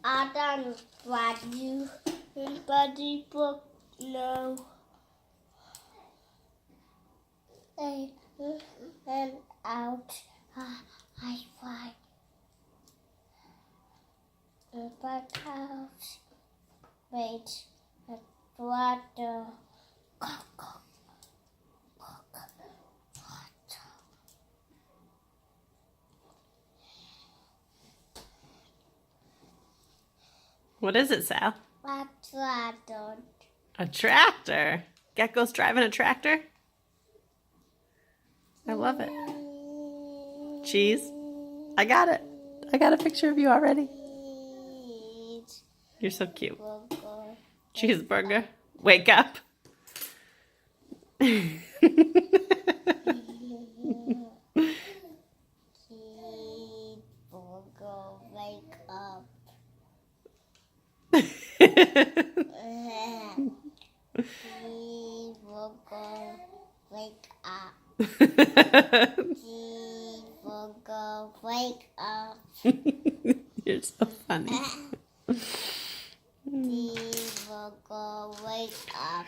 Adam, buddy book, no. And out, I find. But house, wait, water, cock. What is it, Sal? A tractor. A tractor. Gekko's driving a tractor? I love it. Cheese. I got it. I got a picture of you already. You're so cute. Cheeseburger. Wake up. Cheeseburger, wake up. Cheeseburger, wake up. Cheeseburger, wake up. You're so funny. Cheeseburger, wake up.